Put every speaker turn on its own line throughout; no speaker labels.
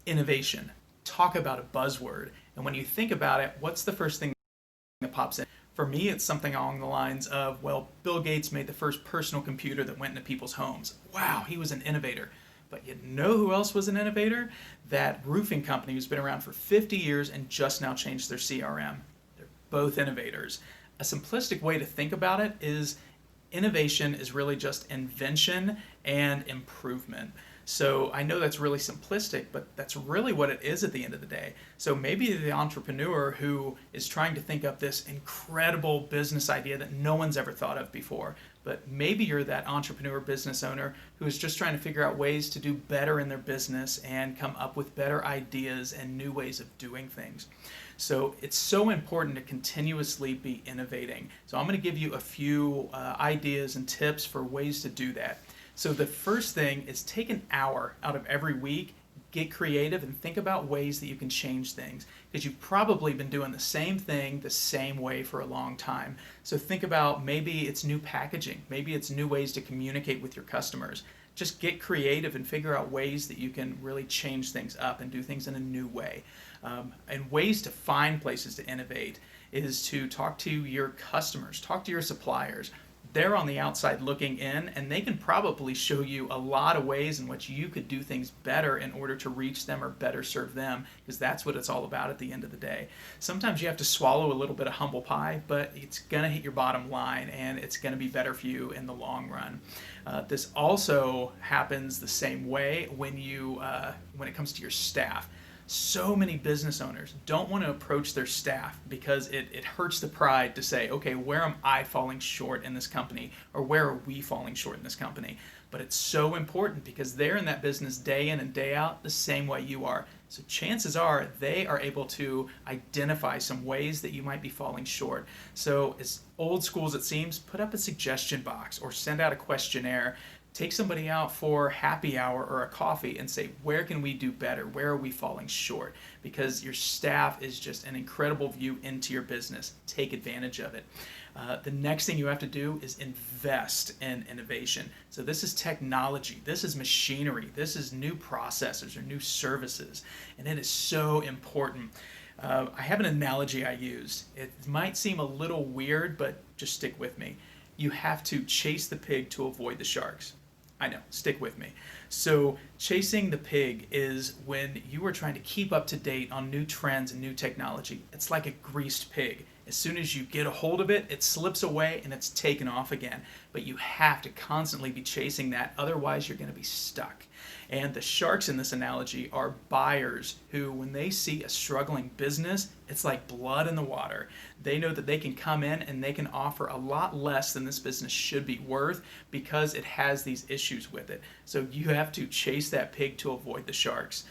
Innovation. Talk about a buzzword. And when you think about it, what's the first thing that pops in? For me, it's something along the lines of, well, Bill Gates made the first personal computer that went into people's homes. Wow, he was an innovator. But you know who else was an innovator? That roofing company who's been around for 50 years and just now changed their CRM. They're both innovators. A simplistic way to think about it is innovation is really just invention and improvement. So I know that's really simplistic, but that's really what it is at the end of the day. So maybe the entrepreneur who is trying to think up this incredible business idea that no one's ever thought of before, but maybe you're that entrepreneur business owner who is just trying to figure out ways to do better in their business and come up with better ideas and new ways of doing things. So it's so important to continuously be innovating. So I'm going to give you a few ideas and tips for ways to do that. So the first thing is take an hour out of every week, get creative, and think about ways that you can change things. Because you've probably been doing the same thing the same way for a long time. So think about maybe it's new packaging, maybe it's new ways to communicate with your customers. Just get creative and figure out ways that you can really change things up and do things in a new way. And ways to find places to innovate is to talk to your customers, talk to your suppliers. They're on the outside looking in, and they can probably show you a lot of ways in which you could do things better in order to reach them or better serve them, because that's what it's all about at the end of the day. Sometimes you have to swallow a little bit of humble pie, but it's going to hit your bottom line, and it's going to be better for you in the long run. This also happens the same way when it comes to your staff. So many business owners don't want to approach their staff because it hurts the pride to say, okay, where am I falling short in this company? Or where are we falling short in this company? But it's so important because they're in that business day in and day out the same way you are. So chances are they are able to identify some ways that you might be falling short. So as old school as it seems, put up a suggestion box or send out a questionnaire. Take somebody out for happy hour or a coffee and say, where can we do better? Where are we falling short? Because your staff is just an incredible view into your business. Take advantage of it. The next thing you have to do is invest in innovation. So this is technology, this is machinery, this is new processes or new services, and it is so important. I have an analogy I used. It might seem a little weird, but just stick with me. You have to chase the pig to avoid the sharks. I know, stick with me. So chasing the pig is when you are trying to keep up to date on new trends and new technology. It's like a greased pig. As soon as you get a hold of it, it slips away and it's taken off again. But you have to constantly be chasing that, otherwise you're going to be stuck. And the sharks in this analogy are buyers who, when they see a struggling business, it's like blood in the water. They know that they can come in and they can offer a lot less than this business should be worth because it has these issues with it. So you have to chase that pig to avoid the sharks.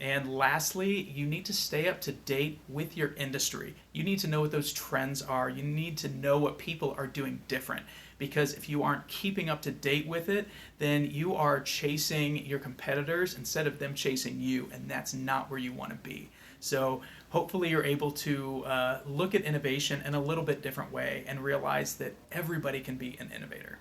And lastly, you need to stay up to date with your industry. You need to know what those trends are. You need to know what people are doing different. Because if you aren't keeping up to date with it, then you are chasing your competitors instead of them chasing you, and that's not where you want to be. So hopefully you're able to look at innovation in a little bit different way and realize that everybody can be an innovator.